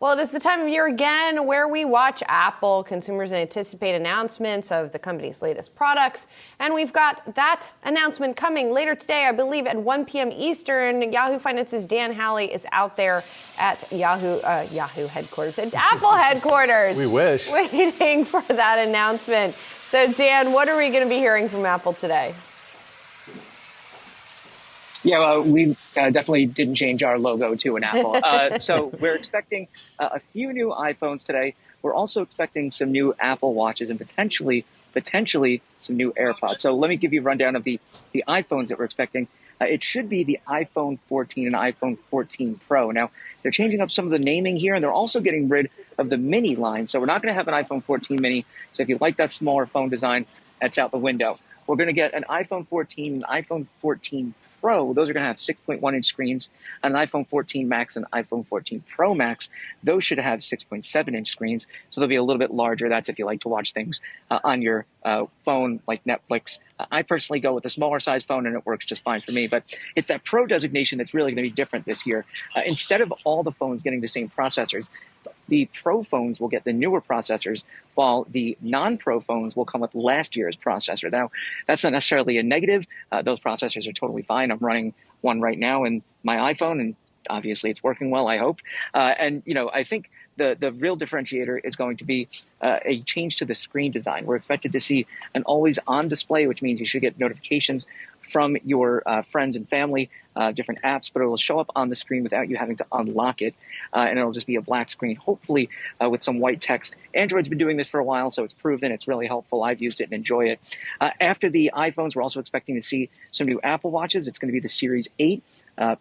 Well, it is the time of year again where we watch Apple. Consumers anticipate announcements of the company's latest products. And we've got that announcement coming later today, I believe, at 1 p.m. Eastern. Yahoo Finance's Dan Howley is out there at Yahoo headquarters, at Apple headquarters. We wish. Waiting for that announcement. So, Dan, what are we going to be hearing from Apple today? Yeah, we definitely didn't change our logo to an Apple. So we're expecting a few new iPhones today. We're also expecting some new Apple Watches and potentially some new AirPods. So let me give you a rundown of the iPhones that we're expecting. It should be the iPhone 14 and iPhone 14 Pro. Now, they're changing up some of the naming here, and they're also getting rid of the mini line. So we're not going to have an iPhone 14 mini. So if you like that smaller phone design, that's out the window. We're going to get an iPhone 14 and iPhone 14 Pro. Those are going to have 6.1-inch screens. An iPhone 14 Max and iPhone 14 Pro Max, those should have 6.7-inch screens, so they'll be a little bit larger. That's if you like to watch things on your phone like Netflix. I personally go with a smaller size phone, and it works just fine for me. But it's that Pro designation that's really going to be different this year. Instead of all the phones getting the same processors, the Pro phones will get the newer processors, while the non-Pro phones will come with last year's processor. Now, that's not necessarily a negative. Those processors are totally fine. I'm running one right now in my iPhone, and obviously it's working well, I hope. And, you know, I think the real differentiator is going to be a change to the screen design. We're expected to see an always-on display, which means you should get notifications from your friends and family, different apps, but it will show up on the screen without you having to unlock it, and it'll just be a black screen, hopefully with some white text. Android's been doing this for a while, so it's proven. It's really helpful. I've used it and enjoy it. After the iPhones, we're also expecting to see some new Apple Watches. It's going to be the Series 8.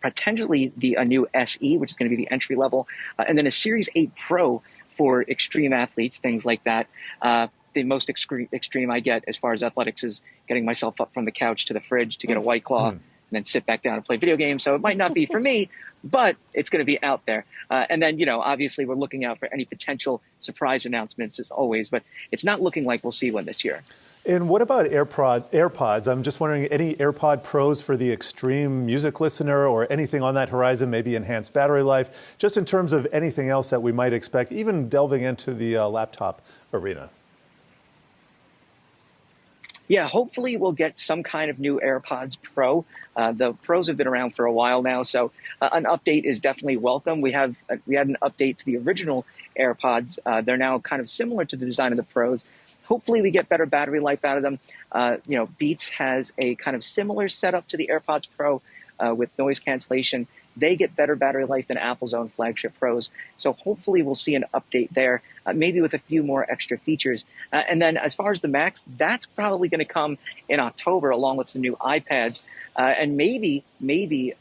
Potentially a new SE, which is going to be the entry level, and then a Series 8 Pro for extreme athletes, things like that. The most extreme I get as far as athletics is getting myself up from the couch to the fridge to get a White Claw and then sit back down and play video games. So it might not be for me, but it's going to be out there. And then, you know, obviously we're looking out for any potential surprise announcements as always, but it's not looking like we'll see one this year. And what about AirPods? I'm just wondering, any AirPod Pros for the extreme music listener or anything on that horizon, maybe enhanced battery life, just in terms of anything else that we might expect, even delving into the laptop arena? Yeah, hopefully we'll get some kind of new AirPods Pro. The Pros have been around for a while now, so an update is definitely welcome. We had an update to the original AirPods. They're now kind of similar to the design of the Pros. Hopefully we get better battery life out of them. You know, Beats has a kind of similar setup to the AirPods Pro with noise cancellation. They get better battery life than Apple's own flagship Pros. So hopefully we'll see an update there, maybe with a few more extra features. And then as far as the Macs, that's probably going to come in October along with some new iPads and maybe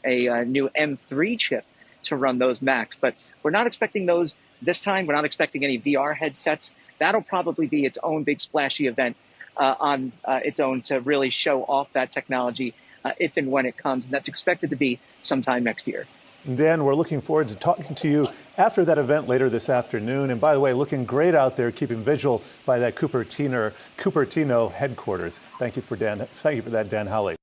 a new M3 chip to run those Macs. But we're not expecting those this time. We're not expecting any VR headsets. That'll probably be its own big splashy event on its own to really show off that technology if and when it comes. And that's expected to be sometime next year. Dan, we're looking forward to talking to you after that event later this afternoon. And by the way, looking great out there, keeping vigil by that Cupertino headquarters. Thank you for that, Dan Howley.